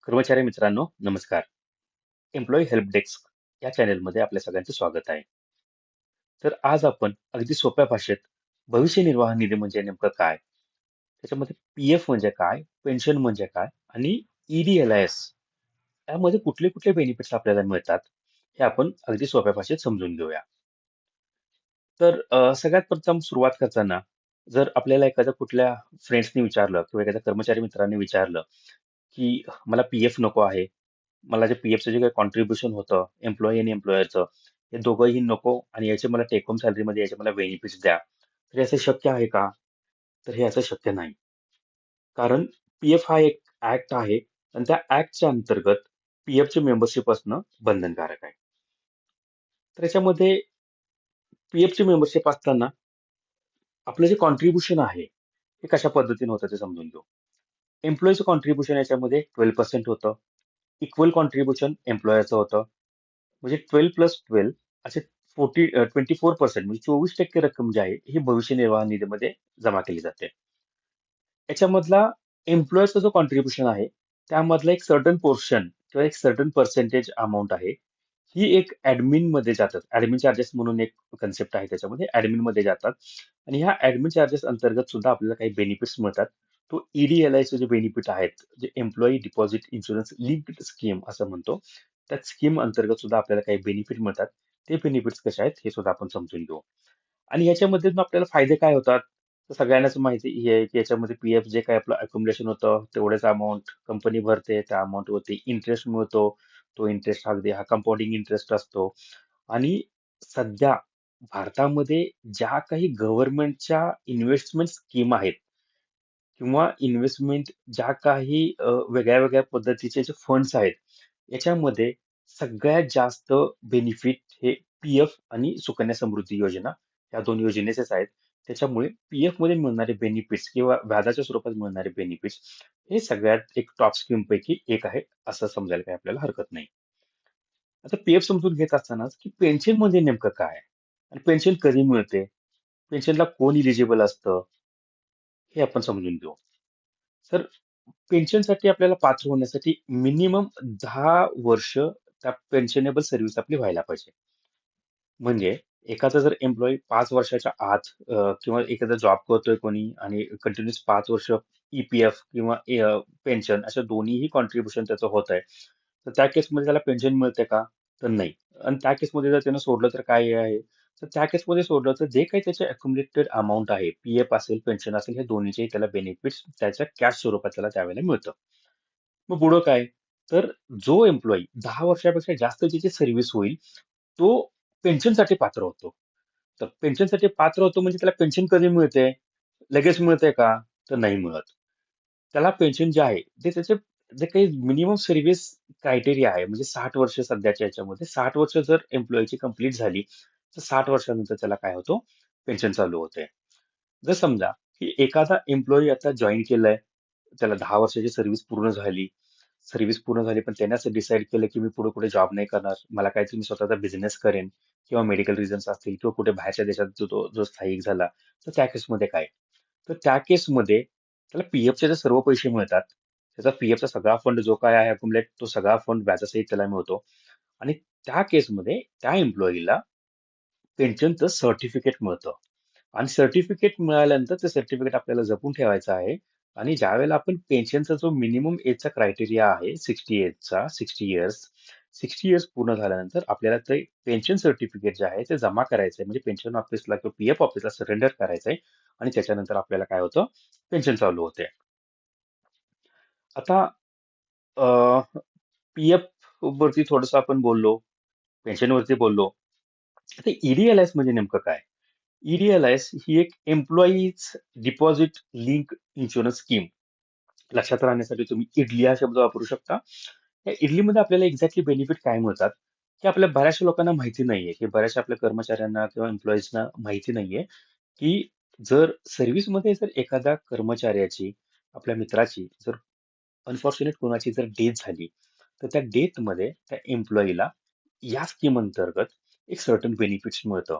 कर्मचारी मित्रांनो, नमस्कार. एम्प्लॉई हेल्प डेस्क या चॅनेलमध्ये आपल्या सगळ्यांचं स्वागत आहे. तर आज आपण अगदी सोप्या भाषेत भविष्य निर्वाह निधी म्हणजे नेमकं काय? त्याच्यामध्ये पी-एफ म्हणजे काय? पेन्शन म्हणजे काय? आणि ई-डी-एल-आय-एस यामध्ये कुठले कुठले बेनिफिट्स आपल्याला मिळतात? हे आपण अगदी सोप्या भाषेत समजून घेऊया. तर सगळ्यात प्रथम सुरुवात करताना जर आपल्याला एखाद्या कुठल्या फ्रेंड्सनी विचारलं किंवा एखाद्या कर्मचारी मित्रांनी विचारलं, की मला पी-एफ नको आहे. मला जे पी-एफचं जे काही कॉन्ट्रिब्युशन होतं, एम्प्लॉयी आणि एम्प्लॉयरचं, हे दोघंही नको आणि याचे मला टेक होम सॅलरीमध्ये याचे मला बेनिफिट्स द्या. तर हे असं शक्य आहे का? तर हे असं शक्य नाही. कारण पी-एफ हा एक ऍक्ट आहे आणि त्या ऍक्टच्या अंतर्गत पी-एफची मेंबरशिप असणं बंधनकारक आहे. तर याच्यामध्ये पी-एफची मेंबरशिप असताना आपलं जे कॉन्ट्रिब्युशन आहे, हे कशा पद्धतीने होतं ते समजून घेऊ. एम्प्लॉईचं कॉन्ट्रिब्युशन याच्यामध्ये 12% होतं. इक्वल कॉन्ट्रिब्युशन एम्प्लॉयरचं होतं. म्हणजे 12 प्लस 12 असे 24% म्हणजे 24% रक्कम जी आहे ही भविष्य निर्वाह निधीमध्ये जमा केली जाते. याच्यामधला एम्प्लॉयरचा जो कॉन्ट्रिब्युशन आहे त्यामधला एक सर्टन पोर्शन किंवा एक सर्टन पर्सेंटेज अमाऊंट आहे ही एक ऍडमिन मध्ये जातात. ऍडमिन चार्जेस म्हणून एक कन्सेप्ट आहे त्याच्यामध्ये ऍडमिन मध्ये जातात आणि ह्या ऍडमिन चार्जेस अंतर्गत सुद्धा आपल्याला काही बेनिफिट्स मिळतात. तो ईडीएलआयचे जे बेनिफिट आहेत जे employee deposit insurance linked scheme असं म्हणतो त्या स्कीम अंतर्गत सुद्धा आपल्याला काही बेनिफिट मिळतात. ते बेनिफिट्स कसे आहेत हे सुद्धा आपण समजून घेऊ. आणि याच्यामध्ये मग आपल्याला फायदे काय होतात? तर सगळ्यांनाच माहिती हे आहे की याच्यामध्ये पी-एफ जे काही आपलं अकोमोडेशन होतं तेवढेच अमाऊंट कंपनी भरते. त्या अमाऊंट वरती इंटरेस्ट मिळतो. तो इंटरेस्ट अगदी हा कंपाऊंडिंग इंटरेस्ट असतो. आणि सध्या भारतामध्ये ज्या काही गव्हर्नमेंटच्या इन्व्हेस्टमेंट स्कीम आहेत किंवा इन्व्हेस्टमेंट ज्या काही वेगळ्या वेगळ्या पद्धतीचे जे फंड्स आहेत याच्यामध्ये सगळ्यात जास्त बेनिफिट हे पी-एफ आणि सुकन्या समृद्धी योजना या दोन योजनेचेच आहेत. त्याच्यामुळे पी-एफ मध्ये मिळणारे बेनिफिट्स किंवा व्याजाच्या स्वरूपात मिळणारे बेनिफिट्स हे सगळ्यात एक टॉप स्कीम पैकी एक आहे असं समजायला काही आपल्याला हरकत नाही. आता पी-एफ समजून घेत असतानाच की पेन्शन मध्ये नेमकं काय आहे? आणि पेन्शन कधी मिळते? पेन्शनला कोण इलिजिबल असतं? हे आपण समजून घेऊ. तर पेन्शनसाठी आपल्याला पात्र होण्यासाठी मिनिमम 10 वर्ष त्या पेन्शनेबल सर्व्हिस आपली व्हायला पाहिजे. म्हणजे एखादा जर एम्प्लॉई 5 वर्षाच्या आत किंवा एखादा जॉब करतोय कोणी आणि कंटिन्युअस 5 वर्ष ई-पी-एफ किंवा पेन्शन अशा दोन्हीही कॉन्ट्रिब्युशन त्याचं होत आहे. तर त्या केसमध्ये त्याला पेन्शन मिळते का? तर नाही. आणि त्या केसमध्ये जर त्यानं सोडलं तर काय आहे? तर त्या केसमध्ये सोडलं तर जे काही त्याचे अक्युमुलेटेड अमाउंट आहे, पी-एफ असेल, पेन्शन असेल, हे दोन्हीचेही त्याला बेनिफिट्स त्याच्या कॅश स्वरूपात त्याला त्यावेळेला मिळतं. मग पुढं काय? तर जो एम्प्लॉई 10 वर्षापेक्षा जास्त ज्याची सर्व्हिस होईल, तो पेन्शनसाठी पात्र होतो. तर पेन्शनसाठी पात्र होतो म्हणजे त्याला पेन्शन कधी मिळते? लगेच मिळते का? तर नाही मिळत. त्याला पेन्शन जे आहे, ते त्याचे जे काही मिनिमम सर्व्हिस क्रायटेरिया आहे, म्हणजे 60 वर्ष सध्याच्या याच्यामध्ये 60 वर्ष जर एम्प्लॉयीची कंप्लीट झाली, तर 60 वर्षानंतर त्याला काय होतं? पेन्शन चालू होते. जर समजा की एखादा एम्प्लॉयी आता जॉईन केलंय, त्याला 10 वर्षाची सर्व्हिस पूर्ण झाली. सर्व्हिस पूर्ण झाली, पण त्याने असं डिसाईड केलं की मी पुढे जॉब नाही करणार. मला काहीतरी मी स्वतःचा बिझनेस करेन किंवा मेडिकल रिझन्स असतील किंवा कुठे बाहेरच्या देशात जो स्थायिक झाला, तर त्या केसमध्ये काय? तर त्या केसमध्ये त्याला पी-एफचे जे सर्व पैसे मिळतात, त्याचा पी-एफचा सगळा फंड जो काय आहे अक्युमुलेट तो सगळा फंड व्याजासहित त्याला मिळतो आणि त्या केसमध्ये त्या एम्प्लॉईला पेन्शनचं सर्टिफिकेट मिळतं. आणि सर्टिफिकेट मिळाल्यानंतर ते सर्टिफिकेट आपल्याला जपून ठेवायचं आहे आणि ज्यावेळेला आपण पेन्शनचा जो मिनिमम एजचा क्रायटेरिया आहे 60 इयर्स 60 इयर्स पूर्ण झाल्यानंतर आपल्याला ते पेन्शन सर्टिफिकेट जे आहे ते जमा करायचं आहे म्हणजे पेन्शन ऑफिसला किंवा पी-एफ ऑफिसला सरेंडर करायचं आहे आणि त्याच्यानंतर आपल्याला काय होतं पेन्शन चालू होते. आता पी-एफ वरती थोडंसं आपण बोललो, पेन्शन वरती बोललो. आता ई-डी-एल-आयएस म्हणजे नेमकं काय? ई-डी-एल-आयएस ही एक employees deposit link insurance scheme. लक्षात राहण्यासाठी तुम्ही इडली हा शब्द वापरू शकता. या इडलीमध्ये आपल्याला एक्झॅक्टली बेनिफिट काय मिळतात, की आपल्या बऱ्याचशा लोकांना माहिती नाहीये, की बऱ्याचशा आपल्या कर्मचाऱ्यांना किंवा एम्प्लॉईजना माहिती नाहीये, की जर सर्व्हिसमध्ये जर एखाद्या कर्मचाऱ्याची, आपल्या मित्राची जर अनफॉर्च्युनेट कोणाची जर डेथ झाली, तर त्या डेथमध्ये त्या एम्प्लॉईला या स्कीम अंतर्गत एक सर्टन बेनिफिट्स मिळतं.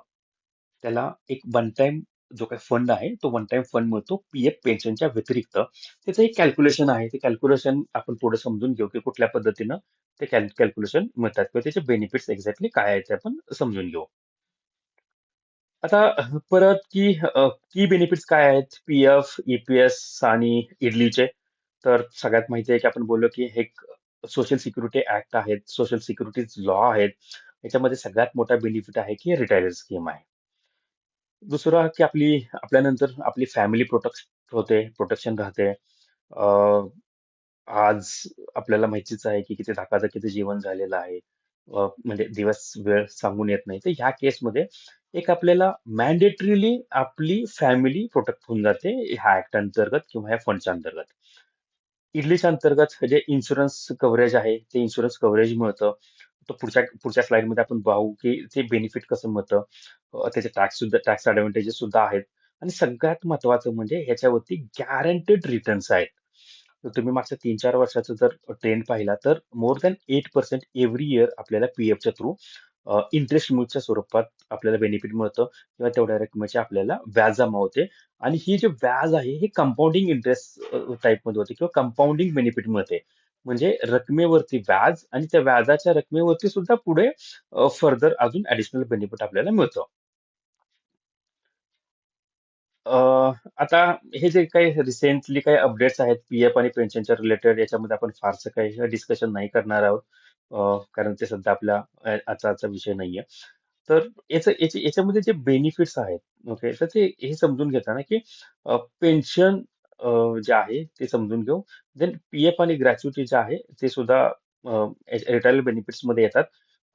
त्याला एक वन टाइम जो काही फंड आहे तो वन टाइम फंड मिळतो पीएफ पेन्शनच्या व्यतिरिक्त. त्याचं एक कॅल्क्युलेशन आहे. ते कॅल्क्युलेशन आपण थोडं समजून घेऊ की कुठल्या पद्धतीनं ते कॅल्क्युलेशन मिळतात किंवा त्याचे बेनिफिट्स एक्झॅक्टली काय आहेत ते आपण समजून घेऊ. आता परत की बेनिफिट्स काय आहेत पीएफ, ईपीएस आणि इडलीचे? तर सगळ्यात माहिती आहे की आपण बोललो की हे एक सोशल सिक्युरिटी ऍक्ट आहेत, सोशल सिक्युरिटी लॉ आहेत. याच्यामध्ये सगळ्यात मोठा बेनिफिट आहे की रिटायर्ड स्कीम आहे. दुसरं की आपल्यानंतर आपली फॅमिली प्रोटेक्शन राहते. आज आपल्याला माहितीच आहे की किती धकाधकीचं जीवन झालेलं आहे. म्हणजे दिवस वेळ सांगून येत नाही. तर ह्या केसमध्ये एक आपल्याला मॅन्डेटरीली आपली फॅमिली प्रोटेक्ट होऊन जाते ह्या ऍक्ट अंतर्गत किंवा ह्या फंडच्या अंतर्गत. इडलीच्या अंतर्गत जे इन्शुरन्स कव्हरेज आहे ते इन्शुरन्स कव्हरेज मिळतं. तो पुढच्या पुढच्या स्लाइडमध्ये आपण पाहू की ते बेनिफिट कसं मिळतं. त्याचे टॅक्स ऍडव्हान्टेजेस सुद्धा आहेत. आणि सगळ्यात महत्वाचं म्हणजे ह्याच्यावरती गॅरंटेड रिटर्न्स आहेत. तर तुम्ही मागच्या 3-4 वर्षाचा जर ट्रेंड पाहिला तर मोर दॅन 8% एव्हरी इयर आपल्याला पीएफच्या थ्रू इंटरेस्ट च्या स्वरूपात आपल्याला बेनिफिट मिळतं किंवा तेवढ्या रकमेचे आपल्याला व्याज जमा होते. आणि ही जे व्याज आहे हे कंपाऊंडिंग इंटरेस्ट टाईपमध्ये होते किंवा कंपाऊंडिंग बेनिफिट मिळते. म्हणजे रकमेवरती व्याज आणि त्या व्याजाच्या रकमेवरती सुद्धा पुढे फर्दर अजून ऍडिशनल बेनिफिट आपल्याला मिळतं. आता हे जे काही रिसेंटली काही अपडेट्स आहेत पीएफ आणि पेन्शनच्या रिलेटेड याच्यामध्ये आपण फारसं काही डिस्कशन नाही करणार आहोत. कारण ते सध्या आपल्या आजचा विषय नाहीये. तर याच्यामध्ये जे बेनिफिट्स आहेत, ओके, तर ते हे समजून घेताना की पेन्शन जे आहे ते समजून घेऊ. देन पीएफ आणि ग्रॅच्युटी जे आहे ते सुद्धा रिटायरमेंट बेनिफिट्स मध्ये येतात.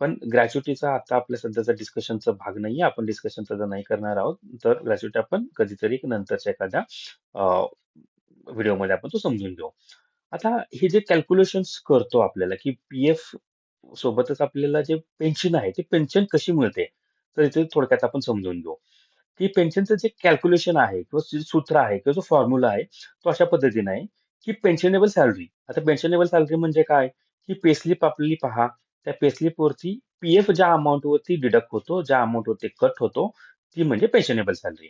पण ग्रॅच्युटीचा आता आपल्या सध्याचा डिस्कशनचा भाग नाहीये. आपण डिस्कशन सध्या नाही करणार आहोत. तर ग्रॅच्युटी आपण कधीतरी नंतरच्या एखाद्या व्हिडिओमध्ये आपण तो समजून घेऊ. आता हे जे कॅल्क्युलेशन्स करतो आपल्याला की पीएफ सोबतच आपल्याला जे पेन्शन आहे, ती पेन्शन कशी मिळते? तर इथे थोडक्यात आपण समजून घेऊ. की पेन्शनचं जे कॅल्क्युलेशन आहे किंवा जे सूत्र आहे किंवा जो फॉर्म्युला आहे, तो अशा पद्धतीने आहे की पेन्शनेबल सॅलरी. आता पेन्शनेबल सॅलरी म्हणजे काय? की पेस्लिप आपली पहा. त्या पेस्लिपवरती पीएफ ज्या अमाउंट वरती डिडक्ट होतो, ज्या अमाउंट वरती कट होतो, ती म्हणजे पेन्शनेबल सॅलरी.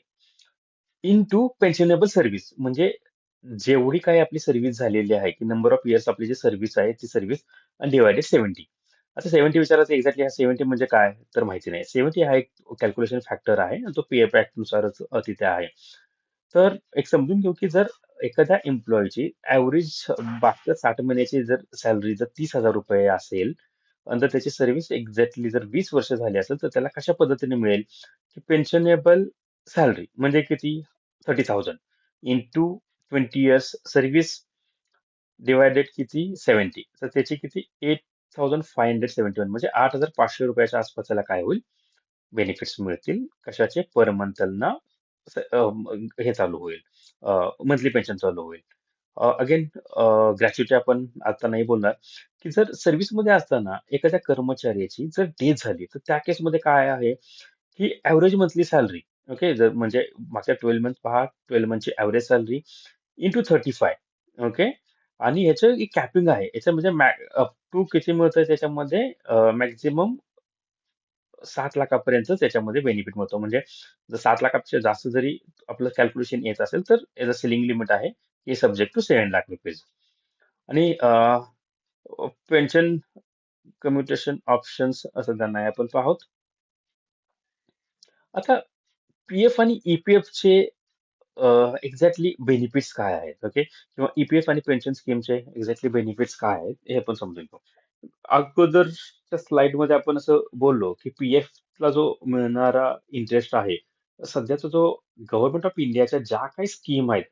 टू पेन्शनेबल सर्व्हिस म्हणजे जेवढी काही आपली सर्व्हिस झालेली आहे, की नंबर ऑफ इयर्स आपली जी सर्व्हिस आहे, ती सर्व्हिस डिवायडेड 70. आता 70 विचारायचं एक्झॅक्टली हा 70 म्हणजे काय? तर माहिती नाही. 70 हा एक कॅल्क्युलेशन फॅक्टर आहे आणि तो पीएफ ऍक्ट नुसारच तिथे आहे. तर एक समजून घेऊ की जर एखाद्या एम्प्लॉईची ऍव्हरेज मागच्या 60 महिन्याची जर सॅलरी जर ₹30,000 असेल आणि जर त्याची सर्व्हिस एक्झॅक्टली जर 20 वर्ष झाली असेल, तर त्याला कशा पद्धतीने मिळेल? की पेन्शनेबल सॅलरी म्हणजे किती? 30,000 इंटू 20 इयर्स सर्व्हिस डिवायडेड किती? 70. तर त्याची किती? 8,571 म्हणजे ₹8,500 आसपास त्याला काय होईल? बेनिफिट्स मिळतील. कशाचे? पर मंथना हे चालू होईल. मंथली पेन्शन चालू होईल. अगेन ग्रॅच्युटी आपण आता नाही बोलणार, की जर सर्व्हिसमध्ये असताना एखाद्या कर्मचाऱ्याची जर डेथ झाली, तर त्या केसमध्ये काय आहे? ही ॲव्हरेज मंथली सॅलरी, ओके. जर म्हणजे मागच्या 12 मंथ पहा, 12 मंथची ॲव्हरेज सॅलरी इंटू 35, ओके. आणि ह्याचं एक कॅपिंग आहे. याचं म्हणजे अप टू किती मिळतं त्याच्यामध्ये मॅक्झिमम 7 लाखापर्यंत त्याच्यामध्ये बेनिफिट मिळतो. म्हणजे जर 7 लाखापेक्षा जास्त जरी आपलं कॅल्क्युलेशन येत असेल, तर याचं सिलिंग लिमिट आहे, हे सब्जेक्ट टू 7 लाख रुपीज. आणि पेन्शन कम्युटेशन ऑप्शन्स असं त्यांना आपण पाहू. आता पीएफ आणि ईपीएफचे एक्झॅक्टली बेनिफिट्स काय आहेत, ओके, किंवा ईपीएफ आणि पेन्शन स्कीमचे एक्झॅक्टली बेनिफिट्स काय आहेत हे आपण समजून घेऊ. अगोदरच्या स्लाइड मध्ये आपण असं बोललो की पीएफ ला जो मिळणारा इंटरेस्ट आहे, सध्याचा जो गव्हर्नमेंट ऑफ इंडियाच्या ज्या काही स्कीम आहेत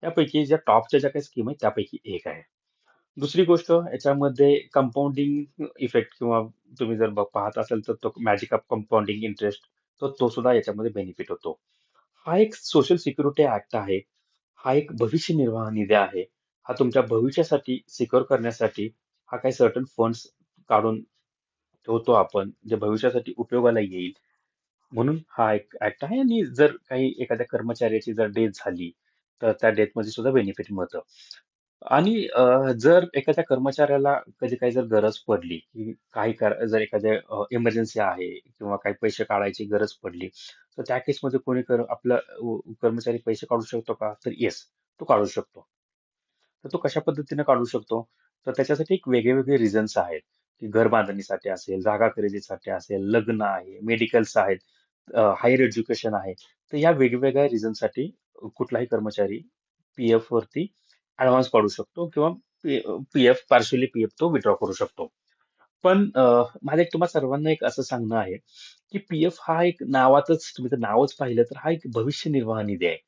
त्यापैकी ज्या टॉपच्या ज्या काही स्कीम आहेत त्यापैकी एक आहे. दुसरी गोष्ट याच्यामध्ये कंपाऊंडिंग इफेक्ट किंवा तुम्ही जर पाहत असाल तर तो मॅजिक ऑफ कंपाऊंडिंग इंटरेस्ट, तो सुद्धा याच्यामध्ये बेनिफिट होतो. हा एक सोशल सिक्युरिटी ऍक्ट आहे. हा एक भविष्य निर्वाह निधी आहे. हा तुमच्या भविष्यासाठी सिक्युअर करण्यासाठी हा काही सर्टन फंड्स काढून ठेवतो आपण, जे भविष्यासाठी उपयोगाला येईल. म्हणून हा एक ऍक्ट आहे. आणि जर काही एखाद्या कर्मचाऱ्याची जर डेथ झाली, तर त्या डेथमध्ये सुद्धा बेनिफिट मिळतं. आणि जर एखाद्या कर्मचाऱ्याला कधी काही जर गरज पडली, की जर एखाद्या इमर्जन्सी आहे किंवा काही पैसे काढायची गरज पडली, तर त्या केसमध्ये कोणी आपला कर्मचारी पैसे काढू शकतो का? तर येस, तो काढू शकतो. तर तो कशा पद्धतीने काढू शकतो? तर त्याच्यासाठी एक वेगळे-वेगळे रिझन्स आहेत, की घर बांधणीसाठी असेल, जागा खरेदीसाठी असेल, लग्न आहे, मेडिकल्स आहेत, हायर एज्युकेशन आहे. तर या वेगवेगळ्या रिझनसाठी कुठलाही कर्मचारी पी-एफ वरती ऍडव्हान्स काढू शकतो किंवा पी-एफ पार्शियली पी-एफ तो विथड्रॉ करू शकतो. पण माझं एक तुम्हा सर्वांना एक असं सांगणं आहे, की पी-एफ हा एक नावातच तुम्ही जर नावच पाहिलं तर हा एक भविष्य निर्वाह निधी आहे.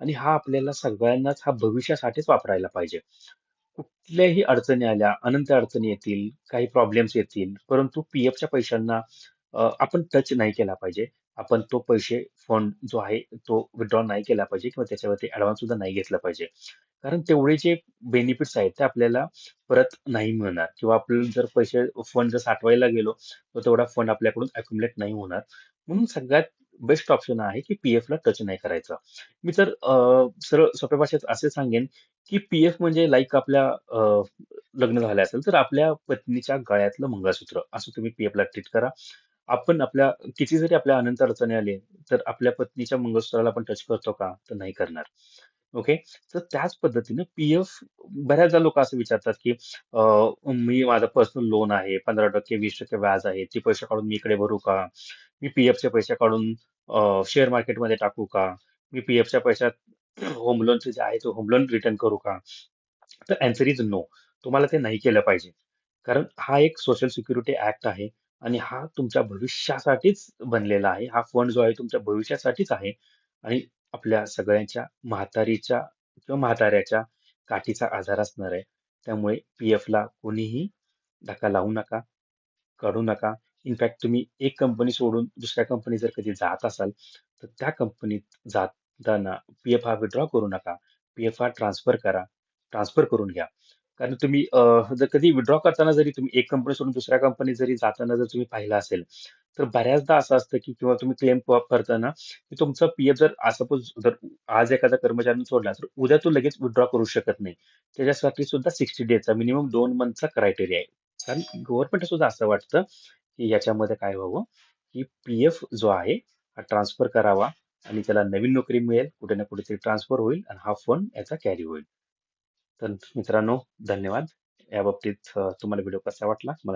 आणि हा आपल्याला सगळ्यांनाच हा भविष्यासाठीच वापरायला पाहिजे. कुठल्याही अडचणी आल्या, अनंत अडचणी येतील, काही प्रॉब्लेम्स येतील, परंतु पी-एफच्या पैशांना आपण टच नाही केला पाहिजे. आपण तो फंड जो आहे तो विथड्रॉ नाही केला पाहिजे किंवा त्याच्यावरती ऍडव्हान्स सुद्धा नाही घेतला पाहिजे. कारण तेवढे जे बेनिफिट्स आहेत ते आपल्याला परत नाही मिळणार किंवा आपल्याला जर फंड जर साठवायला गेलो तर तेवढा फंड आपल्याकडून अक्युमुलेट नाही होणार. म्हणून सगळ्यात बेस्ट ऑप्शन आहे की पी-एफ ला टच नाही करायचं. मी तर सरळ सोप्या भाषेत असे सांगेन की पी-एफ म्हणजे लाईक आपल्या लग्न झालं असेल तर आपल्या पत्नीच्या गळ्यातलं मंगळसूत्र असं तुम्ही पी-एफ ला ट्रीट करा. आपण किती जरी आपल्या अनंत अडचणी आले तर आपल्या पत्नीच्या मंगळसूत्राला आपण टच करतो का? तर नाही करणार. ओके. तर त्याच पद्धतीने पी-एफ बऱ्याचदा लोक असं विचारतात की मी माझं पर्सनल लोन आहे, 15% 20% व्याज आहे, ते पैसे काढून मी इकडे भरू का? मी पी-एफचे पैसे काढून शेअर मार्केटमध्ये टाकू का? मी पी-एफच्या पैशात होम लोनचे जे आहे ते होम लोन रिटर्न करू का? तर अँसर इज नो. तुम्हाला ते नाही केलं पाहिजे. कारण हा एक सोशल सिक्युरिटी ऍक्ट आहे आणि हा तुमच्या भविष्यासाठीच बनलेला आहे. हा फंड जो आहे तुमच्या भविष्यासाठीच आहे आणि आपल्या सगळ्यांच्या म्हातारीच्या किंवा म्हाताऱ्याच्या काठीचा आधार असणार आहे. त्यामुळे पी-एफला कोणीही धक्का लावू नका, काढू नका. इनफॅक्ट तुम्ही एक कंपनी सोडून दुसऱ्या कंपनी जर कधी जात असाल, तर त्या कंपनीत जाताना पी-एफ हा विथड्रॉ करू नका. पी-एफ हा ट्रान्सफर करा. ट्रान्सफर करून घ्या. कारण तुम्ही जर कधी विथड्रॉ करताना जरी तुम्ही एक कंपनी सोडून दुसऱ्या कंपनीत जरी जाताना जर तुम्ही पाहिलं असेल, तर बऱ्याचदा असं असतं की किंवा तुम्ही क्लेम करताना की तुमचा पी-एफ जर सपोज जर आज एखादा कर्मचाऱ्याने सोडला, तर उद्या तो लगेच विथड्रॉ करू शकत नाही. त्याच्यासाठी सुद्धा 60 डेजचा मिनिमम 2 मंथचा क्रायटेरिया आहे. कारण गव्हर्नमेंट सुद्धा असं वाटतं की याच्यामध्ये काय व्हावं, की पी-एफ जो आहे हा ट्रान्सफर करावा आणि त्याला नवीन नोकरी मिळेल, कुठे ना कुठेतरी ट्रान्सफर होईल आणि हा फंड याचा कॅरी होईल. तर मित्रांनो, धन्यवाद. या बाबतीत तुम्हाला व्हिडिओ कसा वाटला मला